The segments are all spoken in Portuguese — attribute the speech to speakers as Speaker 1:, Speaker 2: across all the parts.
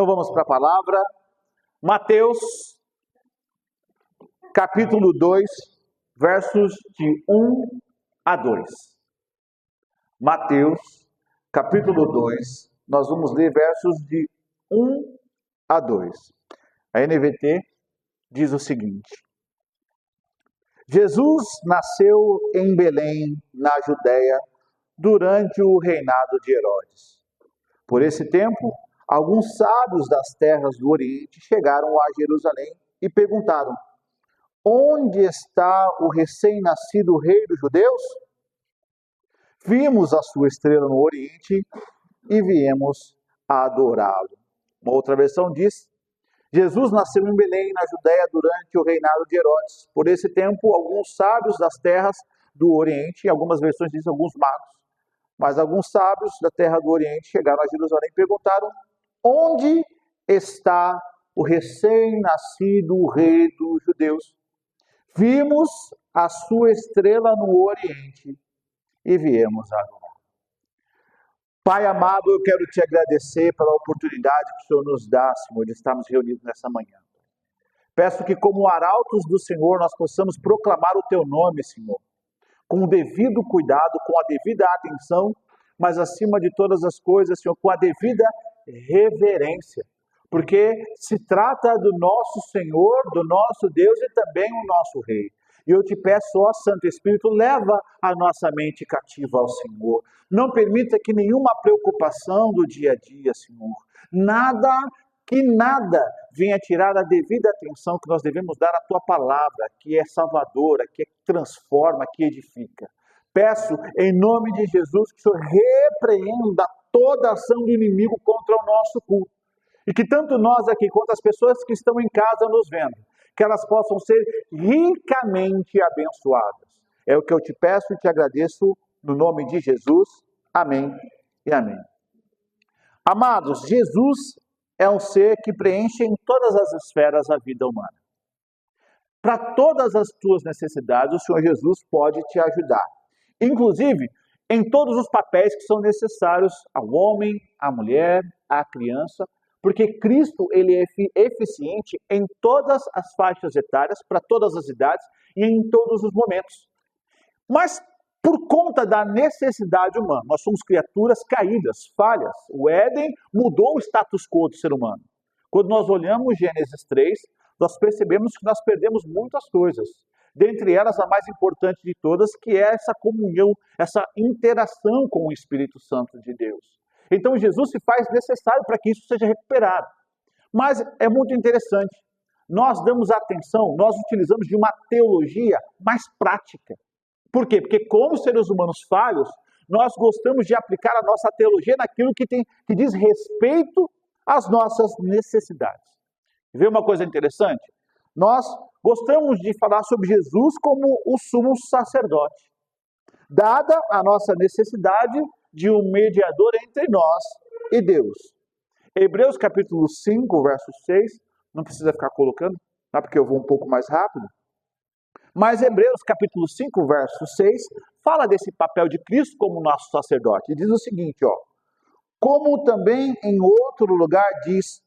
Speaker 1: Então vamos para a palavra. Mateus, capítulo 2, versos de 1 a 2. Mateus, capítulo 2, nós vamos ler versos de 1 a 2. A NVT diz o seguinte: Jesus nasceu em Belém, na Judéia, durante o reinado de Herodes. Por esse tempo, alguns sábios das terras do Oriente chegaram a Jerusalém e perguntaram: onde está o recém-nascido rei dos judeus? Vimos a sua estrela no Oriente e viemos a adorá-lo. Uma outra versão diz: Jesus nasceu em Belém, na Judéia, durante o reinado de Herodes. Por esse tempo, alguns sábios das terras do Oriente, algumas versões dizem alguns magos, mas alguns sábios da terra do Oriente chegaram a Jerusalém e perguntaram: onde está o recém-nascido rei dos judeus? Vimos a sua estrela no Oriente e viemos a adorar. Pai amado, eu quero te agradecer pela oportunidade que o Senhor nos dá, Senhor, de estarmos reunidos nessa manhã. Peço que, como arautos do Senhor, nós possamos proclamar o teu nome, Senhor, com o devido cuidado, com a devida atenção, mas acima de todas as coisas, Senhor, com a devida reverência, porque se trata do nosso Senhor, do nosso Deus e também o nosso Rei. E eu te peço, ó Santo Espírito, leva a nossa mente cativa ao Senhor. Não permita que nenhuma preocupação do dia a dia, Senhor, nada venha tirar a devida atenção que nós devemos dar à tua palavra, que é salvadora, que transforma, que edifica. Peço, em nome de Jesus, que o Senhor repreenda toda ação do inimigo contra o nosso culto. E que tanto nós aqui, quanto as pessoas que estão em casa nos vendo, que elas possam ser ricamente abençoadas. É o que eu te peço e te agradeço no nome de Jesus. Amém e amém. Amados, Jesus é um ser que preenche em todas as esferas a vida humana. Para todas as tuas necessidades, o Senhor Jesus pode te ajudar. Inclusive, em todos os papéis que são necessários ao homem, à mulher, à criança, porque Cristo ele é eficiente em todas as faixas etárias, para todas as idades e em todos os momentos. Mas por conta da necessidade humana, nós somos criaturas caídas, falhas. O Éden mudou o status quo do ser humano. Quando nós olhamos Gênesis 3, nós percebemos que nós perdemos muitas coisas. Dentre elas, a mais importante de todas, que é essa comunhão, essa interação com o Espírito Santo de Deus. Então, Jesus se faz necessário para que isso seja recuperado. Mas é muito interessante. Nós damos atenção, nós utilizamos de uma teologia mais prática. Por quê? Porque como seres humanos falhos, nós gostamos de aplicar a nossa teologia naquilo que diz respeito às nossas necessidades. Vê uma coisa interessante? Nós gostamos de falar sobre Jesus como o sumo sacerdote. Dada a nossa necessidade de um mediador entre nós e Deus. Hebreus capítulo 5, verso 6, não precisa ficar colocando, tá? Porque eu vou um pouco mais rápido. Mas Hebreus capítulo 5, verso 6, fala desse papel de Cristo como nosso sacerdote. E diz o seguinte, ó: como também em outro lugar diz: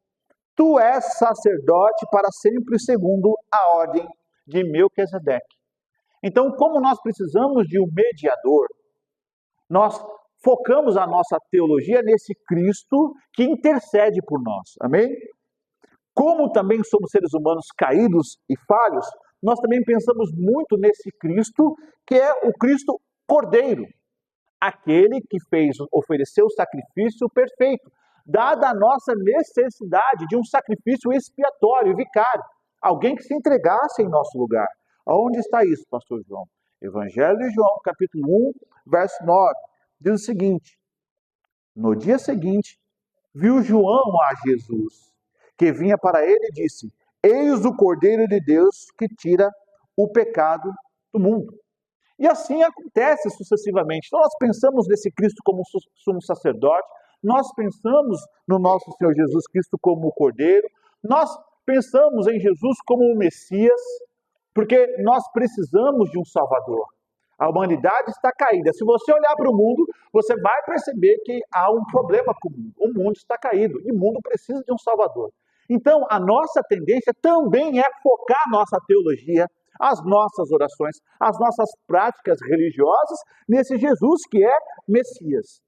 Speaker 1: tu és sacerdote para sempre segundo a ordem de Melquisedeque. Então, como nós precisamos de um mediador, nós focamos a nossa teologia nesse Cristo que intercede por nós. Amém? Como também somos seres humanos caídos e falhos, nós também pensamos muito nesse Cristo, que é o Cristo Cordeiro. Aquele que ofereceu o sacrifício perfeito, dada a nossa necessidade de um sacrifício expiatório, vicário. Alguém que se entregasse em nosso lugar. Aonde está isso, pastor João? Evangelho de João, capítulo 1, verso 9. Diz o seguinte: no dia seguinte, viu João a Jesus, que vinha para ele e disse: eis o Cordeiro de Deus que tira o pecado do mundo. E assim acontece sucessivamente. Então nós pensamos nesse Cristo como sumo sacerdote, nós pensamos no nosso Senhor Jesus Cristo como o Cordeiro, nós pensamos em Jesus como o Messias, porque nós precisamos de um Salvador. A humanidade está caída. Se você olhar para o mundo, você vai perceber que há um problema com o mundo. O mundo está caído e o mundo precisa de um Salvador. Então, a nossa tendência também é focar nossa teologia, as nossas orações, as nossas práticas religiosas nesse Jesus que é Messias.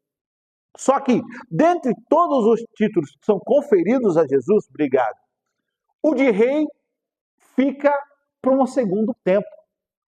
Speaker 1: Só que, dentre todos os títulos que são conferidos a Jesus, obrigado, o de rei fica para um segundo tempo,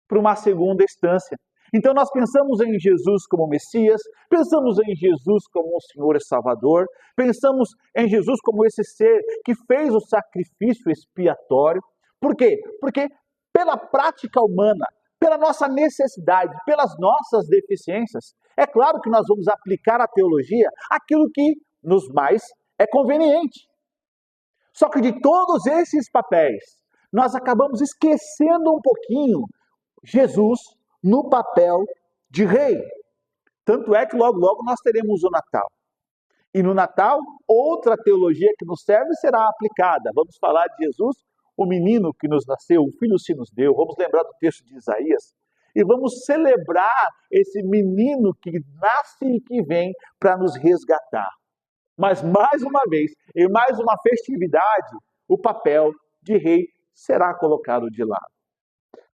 Speaker 1: para uma segunda instância. Então nós pensamos em Jesus como Messias, pensamos em Jesus como um Senhor e Salvador, pensamos em Jesus como esse ser que fez o sacrifício expiatório. Por quê? Porque pela prática humana, pela nossa necessidade, pelas nossas deficiências, é claro que nós vamos aplicar à teologia aquilo que nos mais é conveniente. Só que de todos esses papéis, nós acabamos esquecendo um pouquinho Jesus no papel de rei. Tanto é que logo, logo nós teremos o Natal. E no Natal, outra teologia que nos serve será aplicada. Vamos falar de Jesus, o menino que nos nasceu, o filho se nos deu. Vamos lembrar do texto de Isaías. E vamos celebrar esse menino que nasce e que vem para nos resgatar. Mas mais uma vez, em mais uma festividade, o papel de rei será colocado de lado.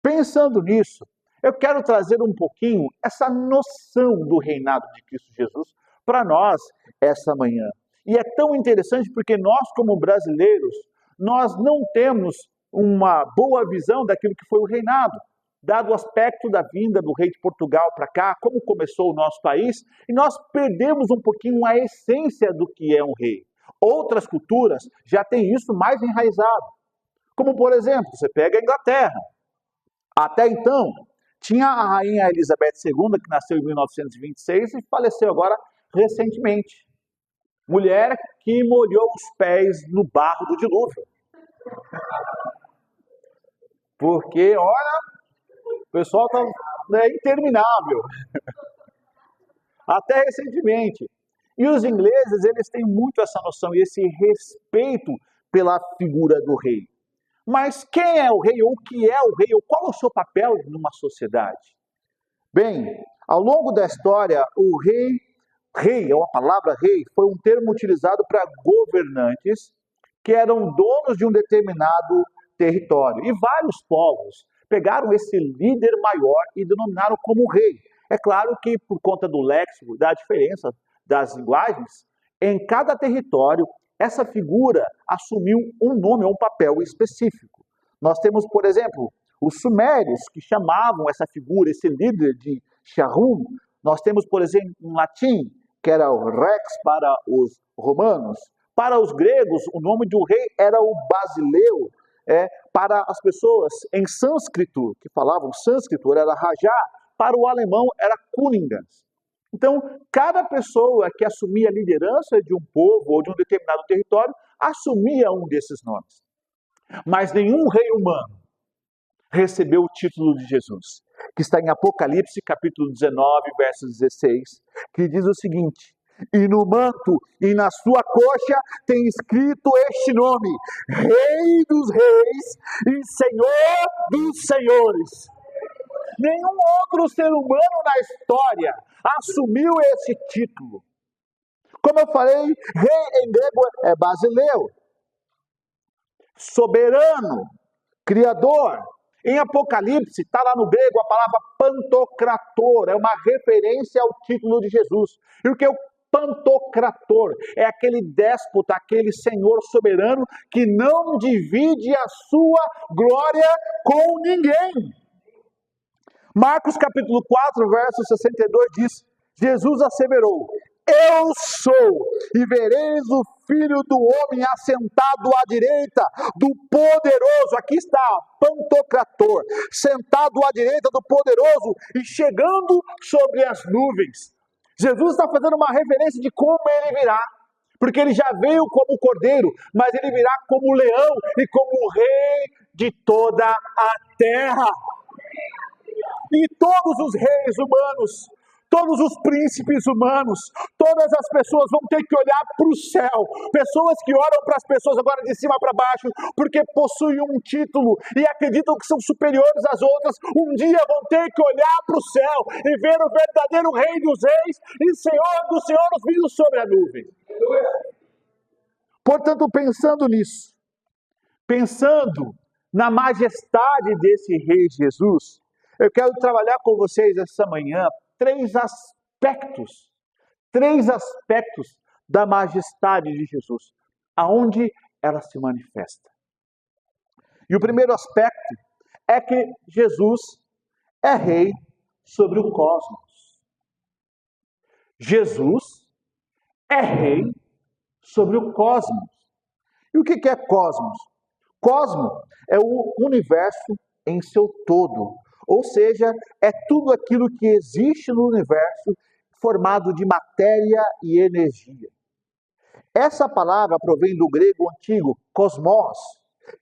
Speaker 1: Pensando nisso, eu quero trazer um pouquinho essa noção do reinado de Cristo Jesus para nós essa manhã. E é tão interessante porque nós, como brasileiros, nós não temos uma boa visão daquilo que foi o reinado, dado o aspecto da vinda do rei de Portugal para cá, como começou o nosso país, e nós perdemos um pouquinho a essência do que é um rei. Outras culturas já têm isso mais enraizado. Como, por exemplo, você pega a Inglaterra. Até então, tinha a rainha Elizabeth II, que nasceu em 1926 e faleceu agora recentemente. Mulher que molhou os pés no barro do dilúvio. Porque, olha, o pessoal está interminável. Até recentemente. E os ingleses, eles têm muito essa noção e esse respeito pela figura do rei. Mas quem é o rei, ou o que é o rei, ou qual é o seu papel numa sociedade? Bem, ao longo da história, o rei, ou a palavra rei, foi um termo utilizado para governantes que eram donos de um determinado território. E vários povos pegaram esse líder maior e denominaram como rei. É claro que, por conta do léxico, da diferença das linguagens, em cada território, essa figura assumiu um nome ou um papel específico. Nós temos, por exemplo, os sumérios, que chamavam essa figura, esse líder de Shahum. Nós temos, por exemplo, um latim, que era o Rex para os romanos. Para os gregos, o nome do rei era o Basileu. Para as pessoas em sânscrito, que falavam sânscrito, era Rajá. Para o alemão, era Kunigas. Então, cada pessoa que assumia a liderança de um povo ou de um determinado território, assumia um desses nomes. Mas nenhum rei humano recebeu o título de Jesus, que está em Apocalipse, capítulo 19, verso 16, que diz o seguinte: e no manto e na sua coxa tem escrito este nome: Rei dos Reis e Senhor dos Senhores. Nenhum outro ser humano na história assumiu esse título. Como eu falei, rei em grego é basileu, soberano, criador. Em Apocalipse, está lá no grego a palavra pantocrator, é uma referência ao título de Jesus. E o que é o pantocrator? É aquele déspota, aquele senhor soberano que não divide a sua glória com ninguém. Marcos capítulo 4, verso 62 diz: Jesus asseverou: eu sou, e vereis o Filho do Homem assentado à direita do Poderoso. Aqui está, Pantocrator, sentado à direita do Poderoso e chegando sobre as nuvens. Jesus está fazendo uma referência de como ele virá, porque ele já veio como cordeiro, mas ele virá como leão e como rei de toda a terra. E todos os reis humanos, todos os príncipes humanos, todas as pessoas vão ter que olhar para o céu. Pessoas que olham para as pessoas agora de cima para baixo, porque possuem um título e acreditam que são superiores às outras, um dia vão ter que olhar para o céu e ver o verdadeiro Rei dos Reis e Senhor dos Senhores vindo sobre a nuvem. Portanto, pensando nisso, pensando na majestade desse Rei Jesus, eu quero trabalhar com vocês essa manhã três aspectos da majestade de Jesus, aonde ela se manifesta. E o primeiro aspecto é que Jesus é Rei sobre o cosmos. Jesus é Rei sobre o cosmos. E o que é cosmos? Cosmo é o universo em seu todo, ou seja, é tudo aquilo que existe no universo formado de matéria e energia. Essa palavra provém do grego antigo cosmos,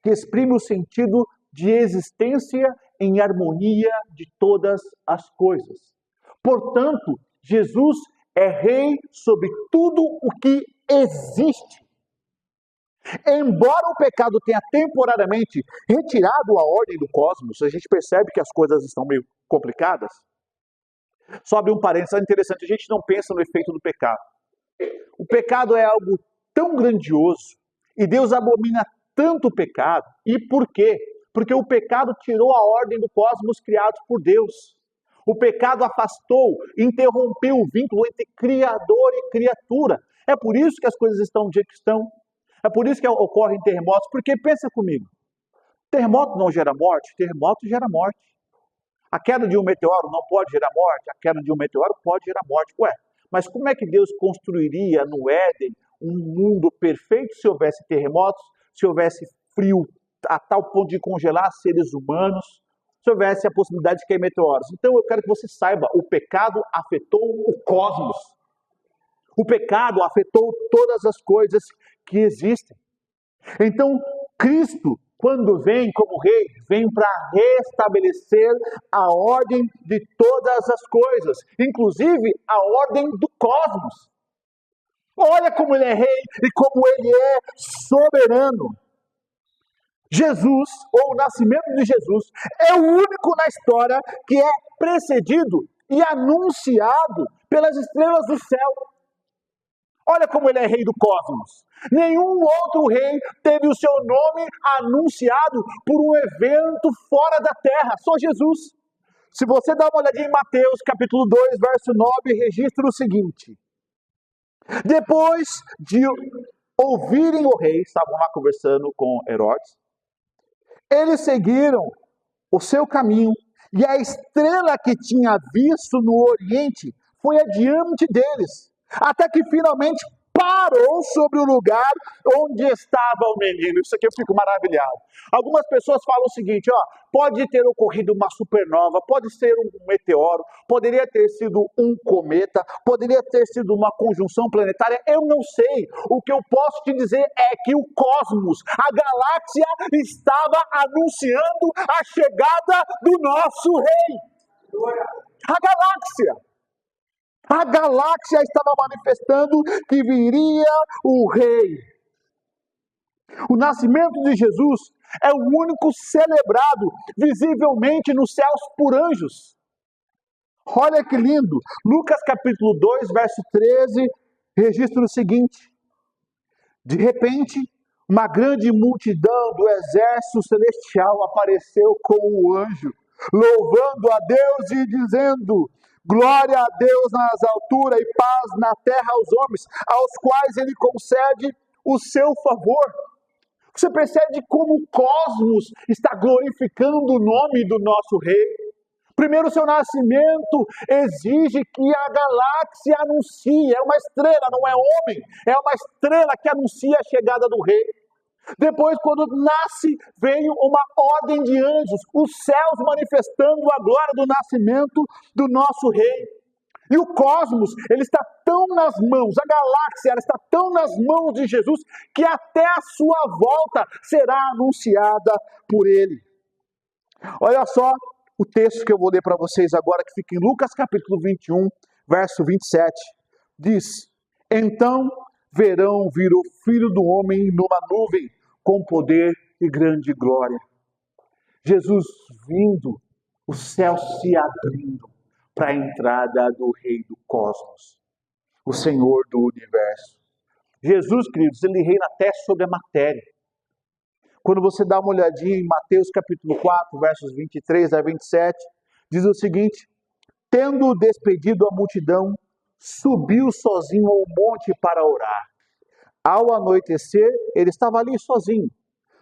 Speaker 1: que exprime o sentido de existência em harmonia de todas as coisas. Portanto, Jesus é Rei sobre tudo o que existe. Embora o pecado tenha temporariamente retirado a ordem do cosmos, a gente percebe que as coisas estão meio complicadas. Só abrir um parênteses interessante, a gente não pensa no efeito do pecado. O pecado é algo tão grandioso e Deus abomina tanto o pecado. E por quê? Porque o pecado tirou a ordem do cosmos criado por Deus. O pecado afastou, interrompeu o vínculo entre Criador e criatura. É por isso que as coisas estão do jeito que estão. É por isso que ocorrem terremotos, porque pensa comigo, terremoto não gera morte? Terremoto gera morte. A queda de um meteoro não pode gerar morte? A queda de um meteoro pode gerar morte. Ué, mas como é que Deus construiria no Éden um mundo perfeito se houvesse terremotos, se houvesse frio a tal ponto de congelar seres humanos, se houvesse a possibilidade de cair meteoros? Então eu quero que você saiba, o pecado afetou o cosmos. O pecado afetou todas as coisas que existem. Então, Cristo, quando vem como Rei, vem para restabelecer a ordem de todas as coisas, inclusive a ordem do cosmos. Olha como ele é Rei e como ele é soberano. Jesus, ou o nascimento de Jesus, é o único na história que é precedido e anunciado pelas estrelas do céu. Olha como ele é Rei do cosmos. Nenhum outro rei teve o seu nome anunciado por um evento fora da terra, só Jesus. Se você dá uma olhadinha em Mateus, capítulo 2, verso 9, registra o seguinte: depois de ouvirem o rei, estavam lá conversando com Herodes, eles seguiram o seu caminho, e a estrela que tinha visto no Oriente foi adiante deles, até que finalmente parou sobre o lugar onde estava o menino. Isso aqui eu fico maravilhado. Algumas pessoas falam o seguinte, pode ter ocorrido uma supernova, pode ser um meteoro, poderia ter sido um cometa, poderia ter sido uma conjunção planetária, eu não sei. O que eu posso te dizer é que o cosmos, a galáxia, estava anunciando a chegada do nosso rei. A galáxia. A galáxia estava manifestando que viria o Rei. O nascimento de Jesus é o único celebrado visivelmente nos céus por anjos. Olha que lindo! Lucas capítulo 2, verso 13, registra o seguinte: de repente, uma grande multidão do exército celestial apareceu com o anjo, louvando a Deus e dizendo: glória a Deus nas alturas e paz na terra aos homens, aos quais ele concede o seu favor. Você percebe como o cosmos está glorificando o nome do nosso rei. Primeiro, o seu nascimento exige que a galáxia anuncie. É uma estrela, não é homem. É uma estrela que anuncia a chegada do rei. Depois, quando nasce, veio uma ordem de anjos, os céus manifestando a glória do nascimento do nosso rei. E o cosmos, ele está tão nas mãos, a galáxia, ela está tão nas mãos de Jesus, que até a sua volta será anunciada por ele. Olha só o texto que eu vou ler para vocês agora, que fica em Lucas capítulo 21, verso 27, diz: então verão vir o Filho do Homem numa nuvem, com poder e grande glória. Jesus vindo, o céu se abrindo para a entrada do Rei do Cosmos, o Senhor do Universo. Jesus, queridos, ele reina até sobre a matéria. Quando você dá uma olhadinha em Mateus capítulo 4, versos 23 a 27, diz o seguinte: tendo despedido a multidão, subiu sozinho ao monte para orar. Ao anoitecer, ele estava ali sozinho,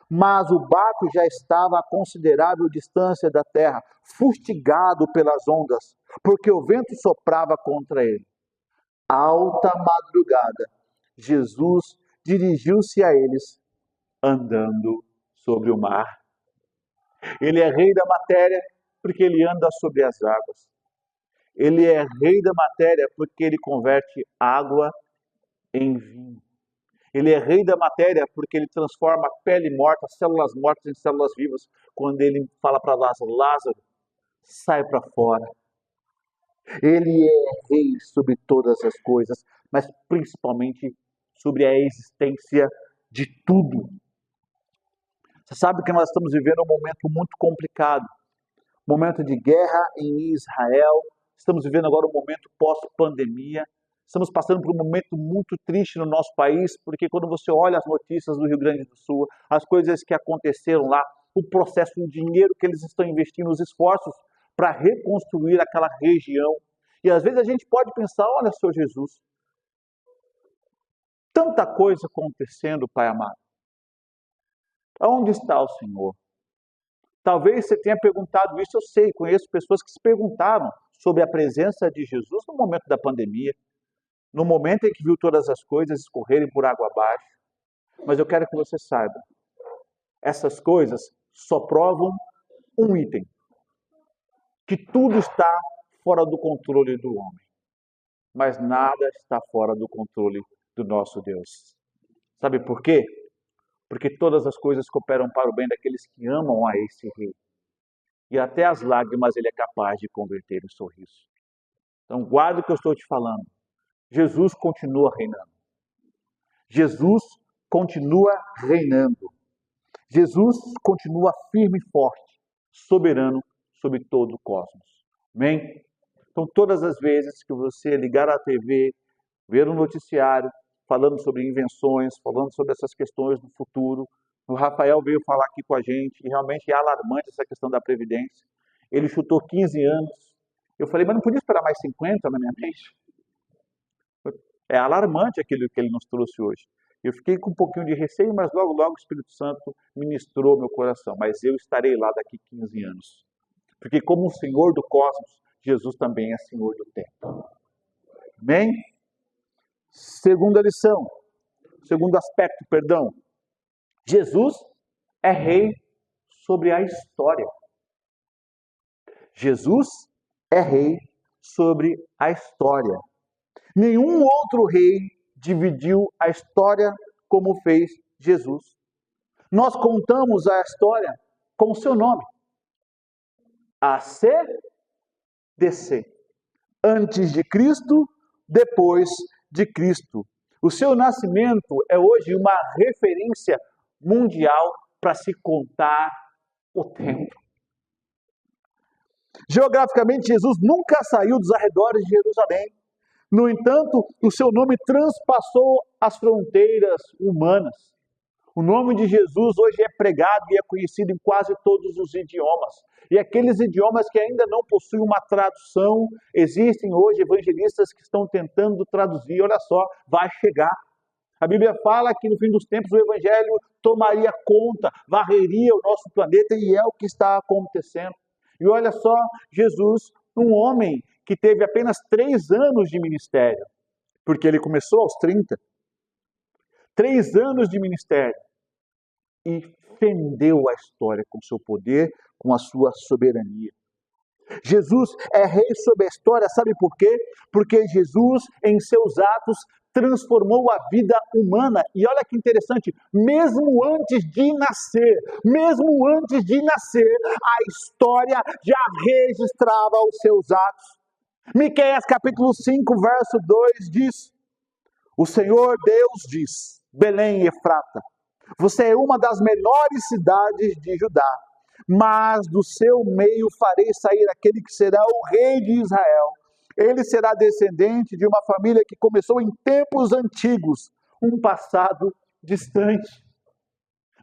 Speaker 1: mas o barco já estava a considerável distância da terra, fustigado pelas ondas, porque o vento soprava contra ele. Alta madrugada, Jesus dirigiu-se a eles, andando sobre o mar. Ele é rei da matéria, porque ele anda sobre as águas. Ele é rei da matéria, porque ele converte água em vinho. Ele é rei da matéria porque ele transforma a pele morta, células mortas em células vivas. Quando ele fala para Lázaro: Lázaro, sai para fora. Ele é rei sobre todas as coisas, mas principalmente sobre a existência de tudo. Você sabe que nós estamos vivendo um momento muito complicado. Momento de guerra em Israel. Estamos vivendo agora um momento pós-pandemia. Estamos passando por um momento muito triste no nosso país, porque quando você olha as notícias do Rio Grande do Sul, as coisas que aconteceram lá, o processo, o dinheiro que eles estão investindo, os esforços para reconstruir aquela região. E às vezes a gente pode pensar: olha, Senhor Jesus, tanta coisa acontecendo, Pai amado. Onde está o Senhor? Talvez você tenha perguntado isso, eu sei, conheço pessoas que se perguntaram sobre a presença de Jesus no momento da pandemia, no momento em que viu todas as coisas escorrerem por água abaixo. Mas eu quero que você saiba, essas coisas só provam um item: que tudo está fora do controle do homem, mas nada está fora do controle do nosso Deus. Sabe por quê? Porque todas as coisas cooperam para o bem daqueles que amam a esse Rei. E até as lágrimas ele é capaz de converter em sorriso. Então guarda o que eu estou te falando. Jesus continua reinando. Jesus continua reinando. Jesus continua firme e forte, soberano sobre todo o cosmos. Amém? Então todas as vezes que você ligar a TV, ver um noticiário falando sobre invenções, falando sobre essas questões do futuro, o Rafael veio falar aqui com a gente, e realmente é alarmante essa questão da Previdência. Ele chutou 15 anos. Eu falei: mas não podia esperar mais 50 na minha mente? É alarmante aquilo que ele nos trouxe hoje. Eu fiquei com um pouquinho de receio, mas logo, logo o Espírito Santo ministrou meu coração. Mas eu estarei lá daqui 15 anos. Porque como o Senhor do cosmos, Jesus também é Senhor do tempo. Amém? Segunda lição, segundo aspecto, perdão. Jesus é rei sobre a história. Jesus é rei sobre a história. Nenhum outro rei dividiu a história como fez Jesus. Nós contamos a história com o seu nome: ACDC. Antes de Cristo, depois de Cristo. O seu nascimento é hoje uma referência mundial para se contar o tempo. Geograficamente, Jesus nunca saiu dos arredores de Jerusalém. No entanto, o seu nome transpassou as fronteiras humanas. O nome de Jesus hoje é pregado e é conhecido em quase todos os idiomas. E aqueles idiomas que ainda não possuem uma tradução, existem hoje evangelistas que estão tentando traduzir. Olha só, vai chegar. A Bíblia fala que no fim dos tempos o Evangelho tomaria conta, varreria o nosso planeta, e é o que está acontecendo. E olha só, Jesus, um homem que teve apenas 3 anos de ministério, porque ele começou aos 30. 3 anos de ministério, e fendeu a história com seu poder, com a sua soberania. Jesus é rei sobre a história, sabe por quê? Porque Jesus, em seus atos, transformou a vida humana. E olha que interessante, mesmo antes de nascer, a história já registrava os seus atos. Miqueias capítulo 5, verso 2 diz: o Senhor Deus diz, Belém e Efrata, você é uma das menores cidades de Judá, mas do seu meio farei sair aquele que será o rei de Israel. Ele será descendente de uma família que começou em tempos antigos, um passado distante.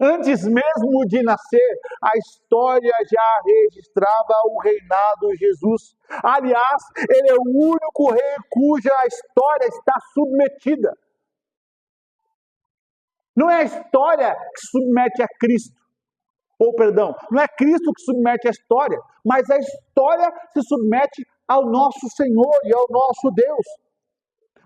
Speaker 1: Antes mesmo de nascer, a história já registrava o reinado de Jesus. Aliás, ele é o único rei cuja história está submetida. Não é a história que submete a Cristo. Ou, perdão, não é Cristo que submete a história, mas a história se submete ao nosso Senhor e ao nosso Deus.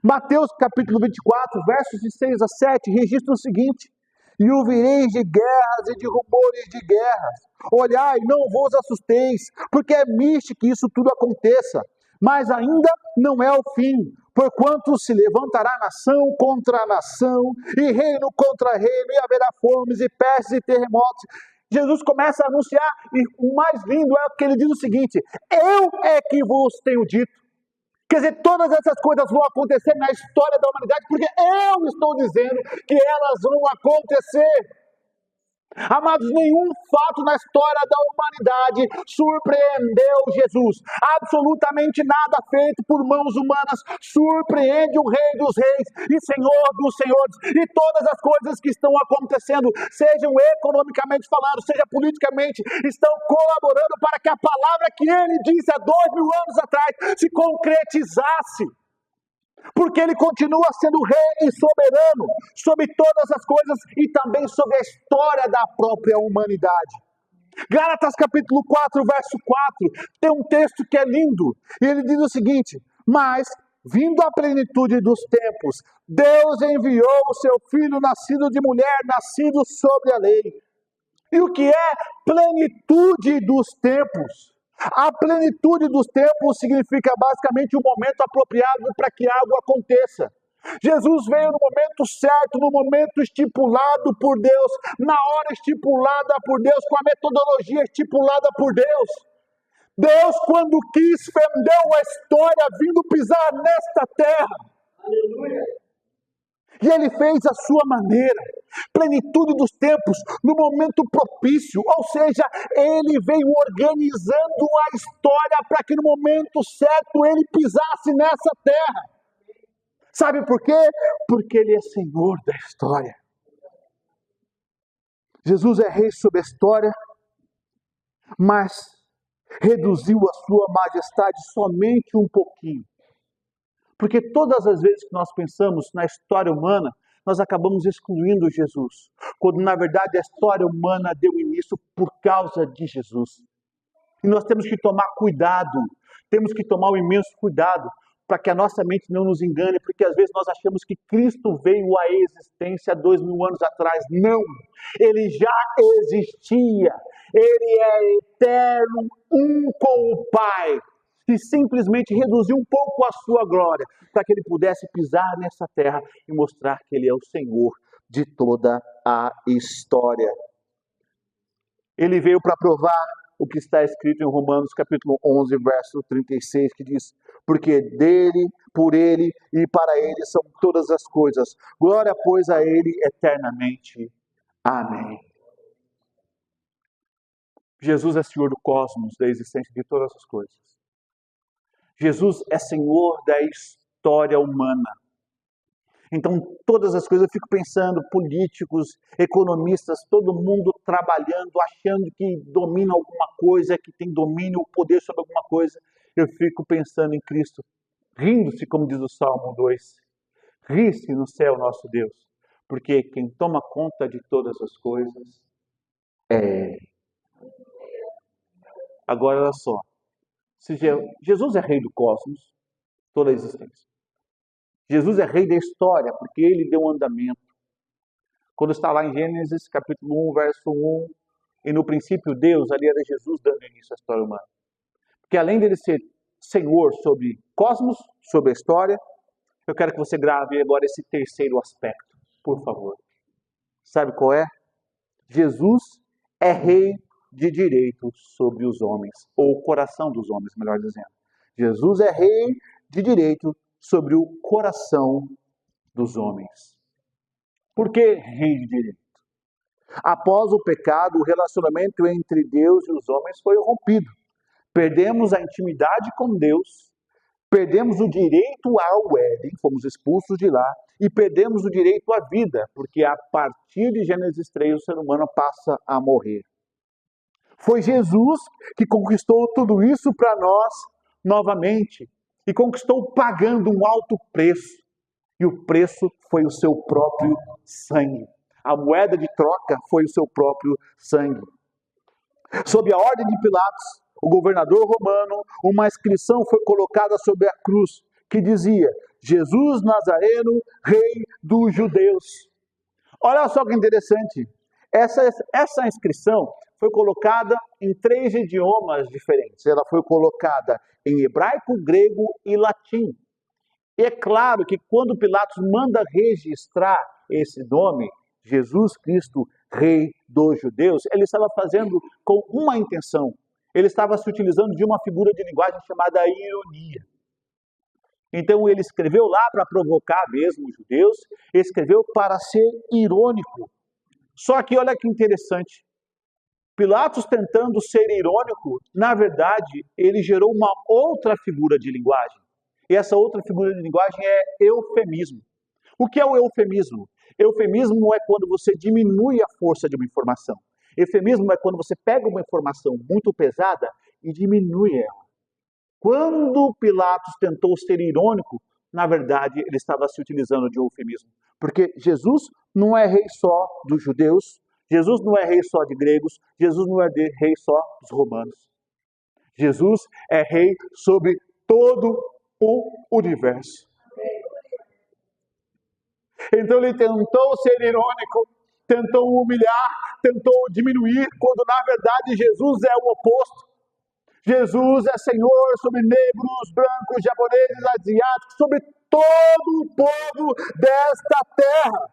Speaker 1: Mateus capítulo 24, versos de 6 a 7, registra o seguinte: e ouvireis de guerras e de rumores de guerras. Olhai, não vos assusteis, porque é misto que isso tudo aconteça, mas ainda não é o fim, porquanto se levantará nação contra nação, e reino contra reino, e haverá fomes e pestes e terremotos. Jesus começa a anunciar, e o mais lindo é que ele diz o seguinte: eu é que vos tenho dito. Quer dizer, todas essas coisas vão acontecer na história da humanidade, porque eu estou dizendo que elas vão acontecer. Amados, nenhum fato na história da humanidade surpreendeu Jesus. Absolutamente nada feito por mãos humanas surpreende o Rei dos Reis e Senhor dos Senhores. E todas as coisas que estão acontecendo, sejam economicamente falando, seja politicamente, estão colaborando para que a palavra que ele disse há 2000 anos atrás se concretizasse. Porque ele continua sendo rei e soberano sobre todas as coisas e também sobre a história da própria humanidade. Gálatas capítulo 4, verso 4, tem um texto que é lindo. E ele diz o seguinte: mas, vindo a plenitude dos tempos, Deus enviou o seu Filho nascido de mulher, nascido sobre a lei. E o que é plenitude dos tempos? A plenitude dos tempos significa basicamente o momento apropriado para que algo aconteça. Jesus veio no momento certo, no momento estipulado por Deus, na hora estipulada por Deus, com a metodologia estipulada por Deus. Deus, quando quis, fendeu a história vindo pisar nesta terra. Aleluia. E ele fez a sua maneira, plenitude dos tempos, no momento propício, ou seja, ele veio organizando a história para que no momento certo ele pisasse nessa terra. Sabe por quê? Porque ele é Senhor da história. Jesus é rei sobre a história, mas reduziu a sua majestade somente um pouquinho. Porque todas as vezes que nós pensamos na história humana, nós acabamos excluindo Jesus, quando na verdade a história humana deu início por causa de Jesus. E nós temos que tomar cuidado, temos que tomar um imenso cuidado, para que a nossa mente não nos engane, porque às vezes nós achamos que Cristo veio à existência 2000 anos atrás. Não, ele já existia, ele é eterno, um com o Pai. E simplesmente reduziu um pouco a sua glória, para que ele pudesse pisar nessa terra e mostrar que ele é o Senhor de toda a história. Ele veio para provar o que está escrito em Romanos capítulo 11, verso 36, que diz: porque dele, por ele e para ele são todas as coisas. Glória, pois, a ele eternamente. Amém. Jesus é Senhor do cosmos, da existência de todas as coisas. Jesus é Senhor da história humana. Então, todas as coisas, eu fico pensando, políticos, economistas, todo mundo trabalhando, achando que domina alguma coisa, que tem domínio, poder sobre alguma coisa. Eu fico pensando em Cristo, rindo-se, como diz o Salmo 2. Ri-se no céu, nosso Deus, porque quem toma conta de todas as coisas é... Agora, olha só. Se Jesus é rei do cosmos, toda a existência. Jesus é rei da história, porque ele deu um andamento. Quando está lá em Gênesis, capítulo 1, verso 1, e no princípio Deus, ali era Jesus dando início à história humana. Porque além dele ser Senhor sobre cosmos, sobre a história, eu quero que você grave agora esse terceiro aspecto, por favor. Sabe qual é? Jesus é rei de direito sobre os homens, ou o coração dos homens, melhor dizendo. Jesus é rei de direito sobre o coração dos homens. Por que rei de direito? Após o pecado, o relacionamento entre Deus e os homens foi rompido. Perdemos a intimidade com Deus, perdemos o direito ao Éden, fomos expulsos de lá, e perdemos o direito à vida, porque a partir de Gênesis 3 o ser humano passa a morrer. Foi Jesus que conquistou tudo isso para nós novamente, e conquistou pagando um alto preço, e o preço foi o seu próprio sangue. A moeda de troca foi o seu próprio sangue. Sob a ordem de Pilatos, o governador romano, uma inscrição foi colocada sobre a cruz que dizia: Jesus Nazareno, rei dos judeus. Olha só que interessante. Essa inscrição foi colocada em 3 idiomas diferentes. Ela foi colocada em hebraico, grego e latim. E é claro que quando Pilatos manda registrar esse nome, Jesus Cristo, Rei dos Judeus, ele estava fazendo com uma intenção. Ele estava se utilizando de uma figura de linguagem chamada ironia. Então ele escreveu lá para provocar mesmo os judeus, escreveu para ser irônico. Só que olha que interessante, Pilatos tentando ser irônico, na verdade, ele gerou uma outra figura de linguagem. E essa outra figura de linguagem é eufemismo. O que é o eufemismo? Eufemismo é quando você diminui a força de uma informação. Eufemismo é quando você pega uma informação muito pesada e diminui ela. Quando Pilatos tentou ser irônico, na verdade, ele estava se utilizando de eufemismo. Porque Jesus não é rei só dos judeus, Jesus não é rei só de gregos, Jesus não é rei só dos romanos. Jesus é rei sobre todo o universo. Então ele tentou ser irônico, tentou humilhar, tentou diminuir, quando na verdade Jesus é o oposto. Jesus é Senhor sobre negros, brancos, japoneses, asiáticos, sobre todo o povo desta terra.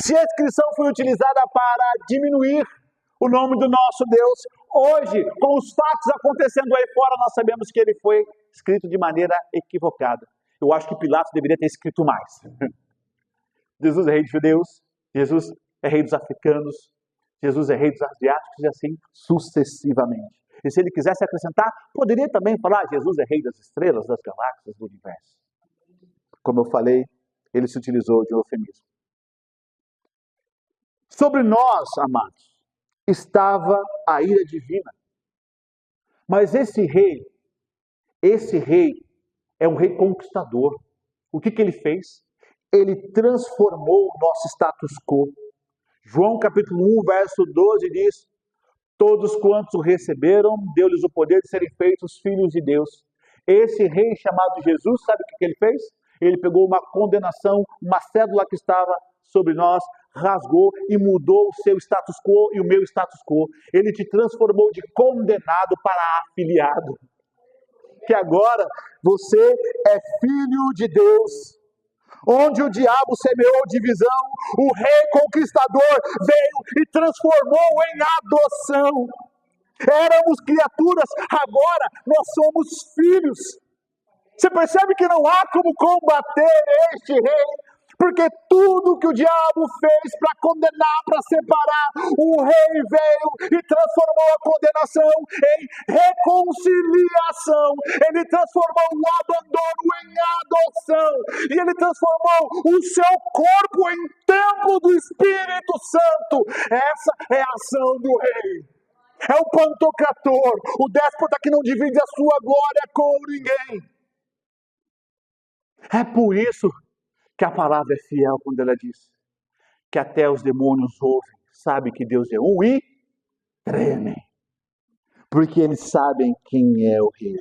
Speaker 1: Se a inscrição foi utilizada para diminuir o nome do nosso Deus, hoje, com os fatos acontecendo aí fora, nós sabemos que ele foi escrito de maneira equivocada. Eu acho que Pilatos deveria ter escrito mais. Jesus é rei dos judeus, Jesus é rei dos africanos, Jesus é rei dos asiáticos e assim sucessivamente. E se ele quisesse acrescentar, poderia também falar: Jesus é rei das estrelas, das galáxias, do universo. Como eu falei, ele se utilizou de eufemismo. Sobre nós, amados, estava a ira divina. Mas esse rei é um rei conquistador. O que ele fez? Ele transformou o nosso status quo. João capítulo 1, verso 12 diz: todos quantos o receberam, deu-lhes o poder de serem feitos filhos de Deus. Esse rei chamado Jesus, sabe o que ele fez? Ele pegou uma condenação, uma cédula que estava sobre nós, rasgou e mudou o seu status quo e o meu status quo. Ele te transformou de condenado para afiliado. Que agora você é filho de Deus. Onde o diabo semeou divisão, o rei conquistador veio e transformou em adoção. Éramos criaturas, agora nós somos filhos. Você percebe que não há como combater este rei, porque tudo que o diabo fez para condenar, para separar, o rei veio e transformou a condenação em reconciliação. Ele transformou o abandono em adoção. E ele transformou o seu corpo em templo do Espírito Santo. Essa é a ação do rei. É o pantocrator, o déspota que não divide a sua glória com ninguém. É por isso que a palavra é fiel quando ela diz que até os demônios ouvem, sabem que Deus é um e tremem, porque eles sabem quem é o rei.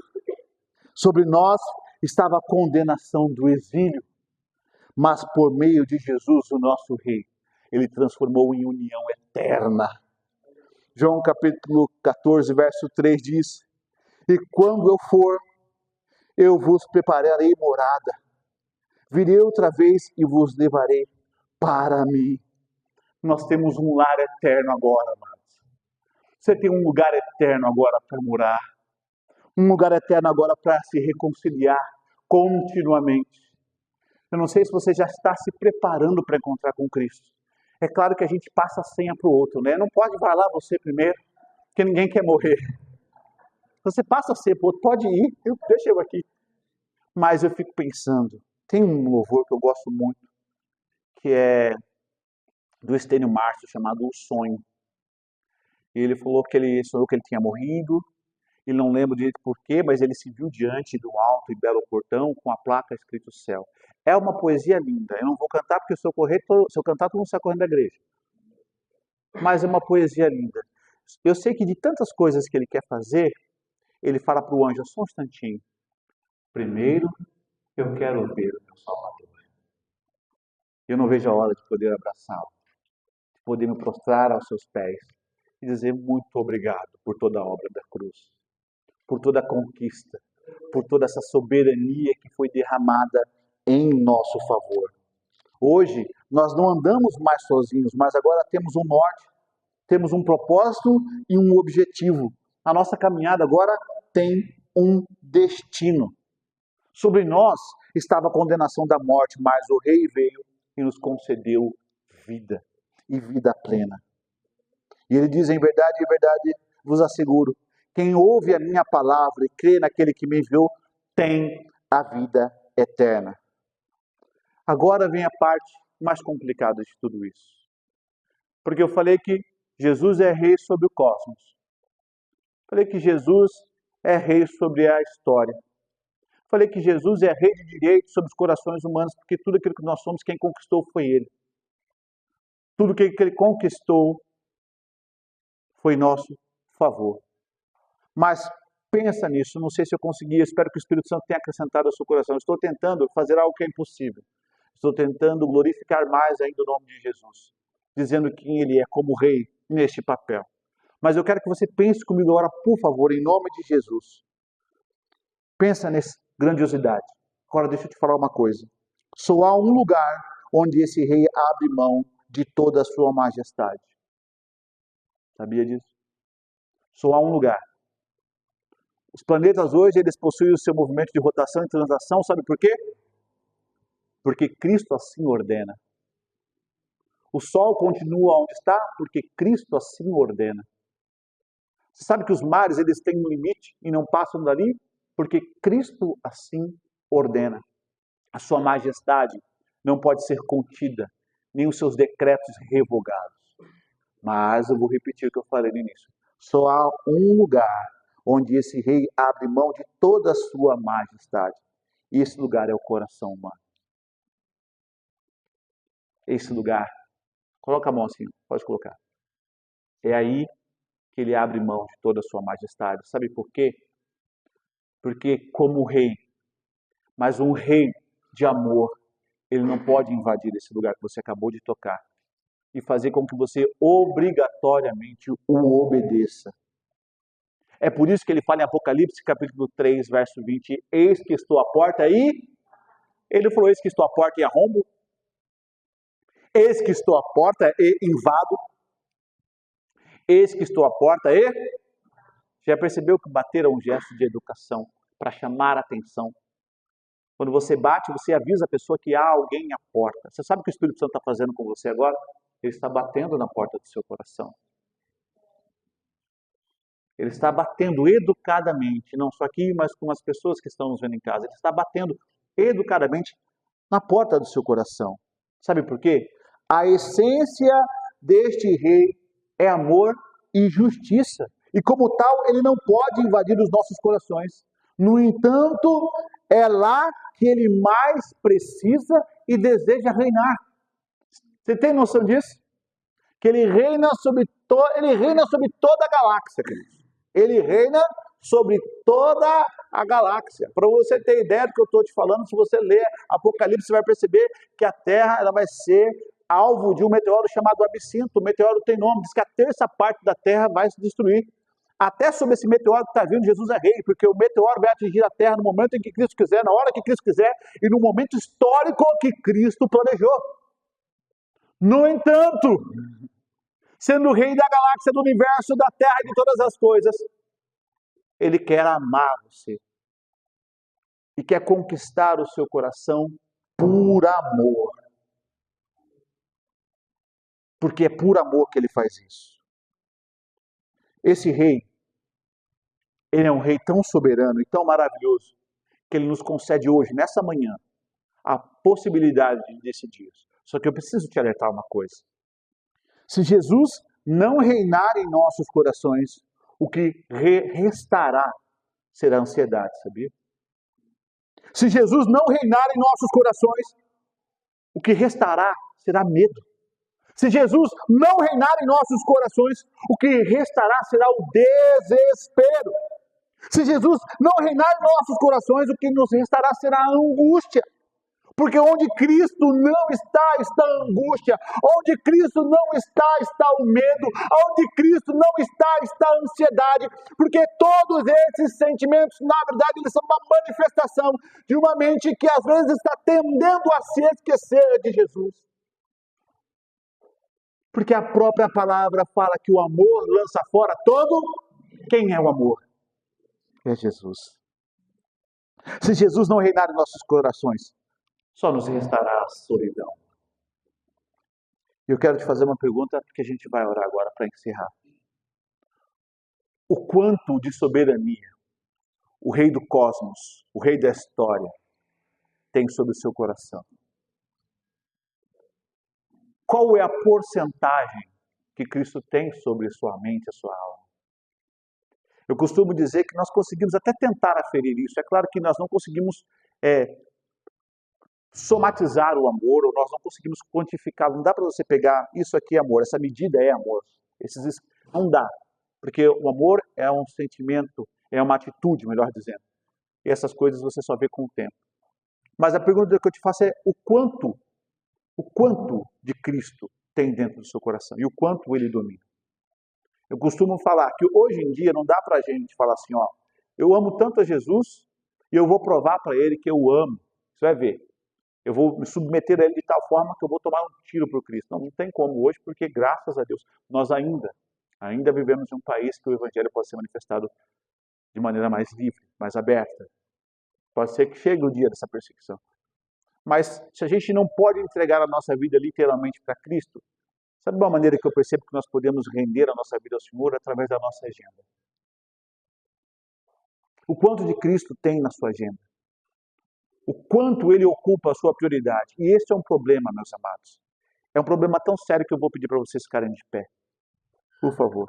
Speaker 1: Sobre nós estava a condenação do exílio, mas por meio de Jesus, o nosso rei, ele transformou em união eterna. João capítulo 14, verso 3 diz: e quando eu for, eu vos prepararei morada. Virei outra vez e vos levarei para mim. Nós temos um lar eterno agora, amados. Você tem um lugar eterno agora para morar. um lugar eterno agora para se reconciliar continuamente. Eu não sei se você já está se preparando para encontrar com Cristo. É claro que a gente passa a senha para o outro, né? Não pode vai lá você primeiro, porque ninguém quer morrer. Você passa a senha para o outro, pode ir, deixa eu aqui. Mas eu fico pensando, tem um louvor que eu gosto muito, que é do Estênio Márcio, chamado O Sonho. E ele falou que ele sonhou que ele tinha morrido, ele não lembra direito porquê, mas ele se viu diante do alto e belo portão com a placa escrito céu. É uma poesia linda. Eu não vou cantar porque se eu cantar, todo mundo sai correndo da igreja. Mas é uma poesia linda. Eu sei que de tantas coisas que ele quer fazer, ele fala para o anjo, só um instantinho. Primeiro, eu quero ver o meu Salvador. Eu não vejo a hora de poder abraçá-lo, de poder me prostrar aos seus pés e dizer muito obrigado por toda a obra da cruz, por toda a conquista, por toda essa soberania que foi derramada em nosso favor. Hoje, nós não andamos mais sozinhos, mas agora temos um norte, temos um propósito e um objetivo. A nossa caminhada agora tem um destino. Sobre nós estava a condenação da morte, mas o Rei veio e nos concedeu vida, e vida plena. E ele diz, em verdade, vos asseguro, quem ouve a minha palavra e crê naquele que me enviou, tem a vida eterna. Agora vem a parte mais complicada de tudo isso. Porque eu falei que Jesus é rei sobre o cosmos. Falei que Jesus é rei sobre a história. Falei que Jesus é rei de direito sobre os corações humanos, porque tudo aquilo que nós somos, quem conquistou foi Ele. Tudo aquilo que Ele conquistou foi nosso favor. Mas pensa nisso, não sei se eu consegui, espero que o Espírito Santo tenha acrescentado ao seu coração. Eu estou tentando fazer algo que é impossível. Estou tentando glorificar mais ainda o nome de Jesus, dizendo quem Ele é como rei neste papel. Mas eu quero que você pense comigo agora, por favor, em nome de Jesus. Pensa nessa grandiosidade. Agora deixa eu te falar uma coisa. Só há um lugar onde esse rei abre mão de toda a sua majestade. Sabia disso? Só há um lugar. Os planetas hoje, eles possuem o seu movimento de rotação e translação, sabe por quê? Porque Cristo assim ordena. O Sol continua onde está porque Cristo assim ordena. Você sabe que os mares, eles têm um limite e não passam dali? Porque Cristo assim ordena. A sua majestade não pode ser contida, nem os seus decretos revogados. Mas eu vou repetir o que eu falei no início. Só há um lugar onde esse rei abre mão de toda a sua majestade. E esse lugar é o coração humano. Esse lugar, coloca a mão assim, pode colocar. É aí que ele abre mão de toda a sua majestade. Sabe por quê? Porque como rei, mas um rei de amor, ele não pode invadir esse lugar que você acabou de tocar e fazer com que você obrigatoriamente o obedeça. É por isso que ele fala em Apocalipse, capítulo 3, verso 20, eis que estou à porta e... Ele falou, eis que estou à porta e arrombo. Eis que estou à porta e invado. Eis que estou à porta e... Já percebeu que bater é um gesto de educação para chamar a atenção? Quando você bate, você avisa a pessoa que há alguém à porta. Você sabe o que o Espírito Santo está fazendo com você agora? Ele está batendo na porta do seu coração. Ele está batendo educadamente, não só aqui, mas com as pessoas que estão nos vendo em casa. Ele está batendo educadamente na porta do seu coração. Sabe por quê? A essência deste rei é amor e justiça. E como tal, ele não pode invadir os nossos corações. No entanto, é lá que ele mais precisa e deseja reinar. Você tem noção disso? Que ele reina sobre toda a galáxia, queridos. Ele reina sobre toda a galáxia. Para você ter ideia do que eu estou te falando, se você ler Apocalipse, você vai perceber que a Terra ela vai ser alvo de um meteoro chamado Absinto. O meteoro tem nome, diz que a terça parte da Terra vai se destruir. Até sobre esse meteoro que está vindo, Jesus é rei, porque o meteoro vai atingir a Terra no momento em que Cristo quiser, na hora que Cristo quiser, e no momento histórico que Cristo planejou. No entanto, sendo o rei da galáxia, do universo, da Terra e de todas as coisas, Ele quer amar você. E quer conquistar o seu coração por amor. Porque é por amor que ele faz isso. Esse rei, ele é um rei tão soberano e tão maravilhoso, que ele nos concede hoje, nessa manhã, a possibilidade de decidir. Só que eu preciso te alertar uma coisa. Se Jesus não reinar em nossos corações, o que restará será ansiedade, sabia? Se Jesus não reinar em nossos corações, o que restará será medo. Se Jesus não reinar em nossos corações, o que restará será o desespero. Se Jesus não reinar em nossos corações, o que nos restará será a angústia. Porque onde Cristo não está, está a angústia. Onde Cristo não está, está o medo. Onde Cristo não está, está a ansiedade. Porque todos esses sentimentos, na verdade, eles são uma manifestação de uma mente que às vezes está tendendo a se esquecer de Jesus. Porque a própria palavra fala que o amor lança fora todo. Quem é o amor? É Jesus. Se Jesus não reinar em nossos corações, só nos restará a solidão. Eu quero te fazer uma pergunta que a gente vai orar agora para encerrar. O quanto de soberania o rei do cosmos, o rei da história, tem sobre o seu coração? Qual é a porcentagem que Cristo tem sobre sua mente e sua alma? Eu costumo dizer que nós conseguimos até tentar aferir isso. É claro que nós não conseguimos somatizar o amor, ou nós não conseguimos quantificá-lo. Não dá para você pegar isso aqui é amor, essa medida é amor. Não dá, porque o amor é um sentimento, é uma atitude, melhor dizendo. E essas coisas você só vê com o tempo. Mas a pergunta que eu te faço é o quanto de Cristo tem dentro do seu coração e o quanto ele domina. Eu costumo falar que hoje em dia não dá para a gente falar assim, ó, eu amo tanto a Jesus e eu vou provar para ele que eu o amo. Você vai ver. Eu vou me submeter a ele de tal forma que eu vou tomar um tiro para o Cristo. Não tem como hoje, porque graças a Deus, nós ainda vivemos em um país que o Evangelho pode ser manifestado de maneira mais livre, mais aberta. Pode ser que chegue o dia dessa perseguição. Mas se a gente não pode entregar a nossa vida literalmente para Cristo, sabe uma maneira que eu percebo que nós podemos render a nossa vida ao Senhor? Através da nossa agenda. O quanto de Cristo tem na sua agenda? O quanto ele ocupa a sua prioridade? E esse é um problema, meus amados. É um problema tão sério que eu vou pedir para vocês ficarem de pé. Por favor.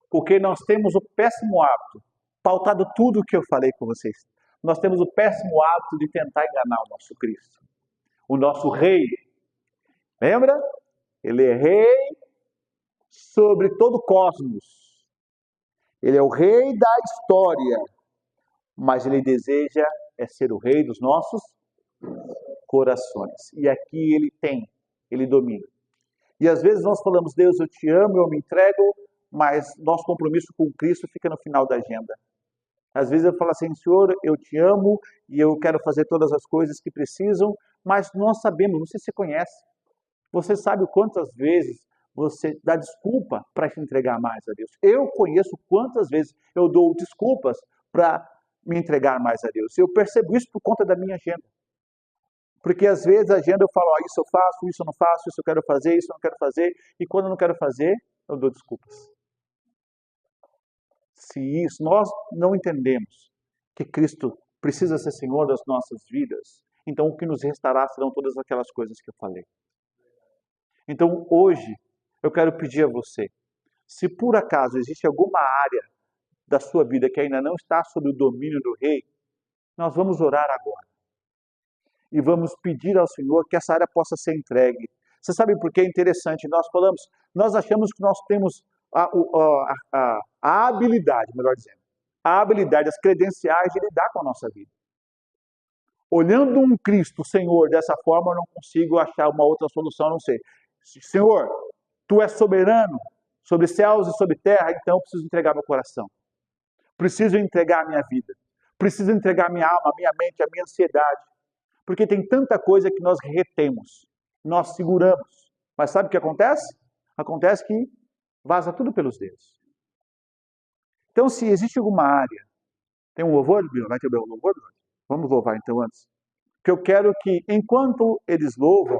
Speaker 1: Porque nós temos o péssimo hábito, pautado tudo o que eu falei com vocês, nós temos o péssimo hábito de tentar enganar o nosso Cristo. O nosso rei, lembra? Ele é rei sobre todo o cosmos. Ele é o rei da história, mas ele deseja ser o rei dos nossos corações. E aqui ele domina. E às vezes nós falamos, Deus, eu te amo, eu me entrego, mas nosso compromisso com Cristo fica no final da agenda. Às vezes eu falo assim, Senhor, eu te amo e eu quero fazer todas as coisas que precisam, mas nós sabemos, você se conhece. Você sabe quantas vezes você dá desculpa para se entregar mais a Deus. Eu conheço quantas vezes eu dou desculpas para me entregar mais a Deus. Eu percebo isso por conta da minha agenda. Porque às vezes a agenda eu falo, isso eu faço, isso eu não faço, isso eu quero fazer, isso eu não quero fazer. E quando eu não quero fazer, eu dou desculpas. Se isso, nós não entendemos que Cristo precisa ser Senhor das nossas vidas, então o que nos restará serão todas aquelas coisas que eu falei. Então hoje, eu quero pedir a você, se por acaso existe alguma área da sua vida que ainda não está sob o domínio do Rei, nós vamos orar agora. E vamos pedir ao Senhor que essa área possa ser entregue. Você sabe por que é interessante? Nós achamos que nós temos a habilidade, melhor dizendo, a habilidade, as credenciais de lidar com a nossa vida. Olhando um Cristo, Senhor, dessa forma, eu não consigo achar uma outra solução, a não ser, Senhor, Tu és soberano sobre céus e sobre terra, então eu preciso entregar meu coração. Preciso entregar a minha vida. Preciso entregar a minha alma, a minha mente, a minha ansiedade. Porque tem tanta coisa que nós retemos, nós seguramos. Mas sabe o que acontece? Acontece que vaza tudo pelos dedos. Então, se existe alguma área... Tem um louvor, Bíblia? Vai ter um louvor? Vamos louvar então antes. Porque eu quero que, enquanto eles louvam,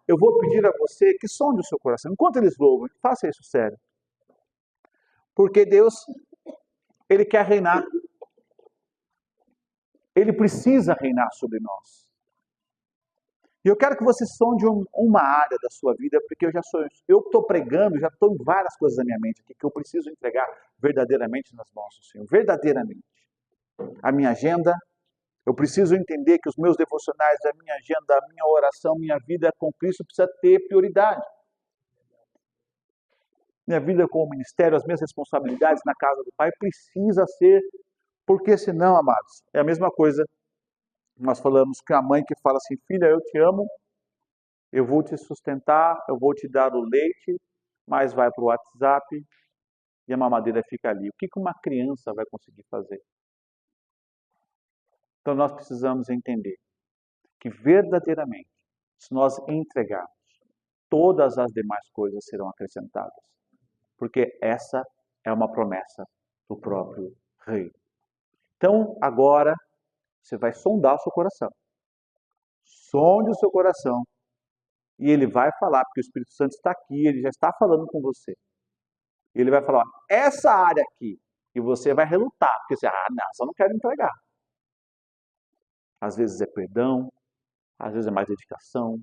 Speaker 1: eu vou pedir a você que sonde o seu coração. Enquanto eles louvam, faça isso sério. Porque Deus, Ele quer reinar. Ele precisa reinar sobre nós. E eu quero que você sonde uma área da sua vida, porque eu estou pregando, já estou em várias coisas na minha mente aqui, que eu preciso entregar verdadeiramente nas mãos do Senhor. Verdadeiramente. A minha agenda, eu preciso entender que os meus devocionais, a minha agenda, a minha oração, minha vida com Cristo precisa ter prioridade. Minha vida com o ministério, as minhas responsabilidades na casa do Pai precisa ser, porque senão, amados, é a mesma coisa. Nós falamos que a mãe que fala assim, filha, eu te amo, eu vou te sustentar, eu vou te dar o leite, mas vai para o WhatsApp e a mamadeira fica ali. O que uma criança vai conseguir fazer? Então nós precisamos entender que verdadeiramente, se nós entregarmos, todas as demais coisas serão acrescentadas. Porque essa é uma promessa do próprio Rei. Então, agora, você vai sondar o seu coração. Sonde o seu coração. E ele vai falar, porque o Espírito Santo está aqui, ele já está falando com você. Ele vai falar, essa área aqui, e você vai relutar, porque você, não, só não quero entregar. Às vezes é perdão, às vezes é mais dedicação,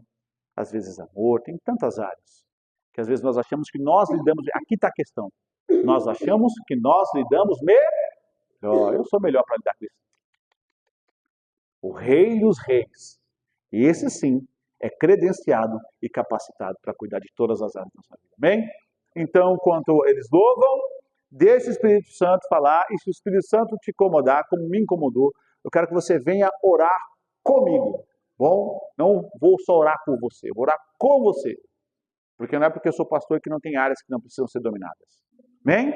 Speaker 1: às vezes amor, tem tantas áreas. Que às vezes nós achamos que nós lidamos, aqui está a questão, nós achamos que nós lidamos melhor, eu sou melhor para lidar com isso. O Rei dos Reis, e esse sim, é credenciado e capacitado para cuidar de todas as áreas da sua vida. Amém? Então, quando eles louvam, deixe o Espírito Santo falar, e se o Espírito Santo te incomodar, como me incomodou, eu quero que você venha orar comigo. Bom? Não vou só orar por você, eu vou orar com você. Porque não é porque eu sou pastor que não tem áreas que não precisam ser dominadas. Amém?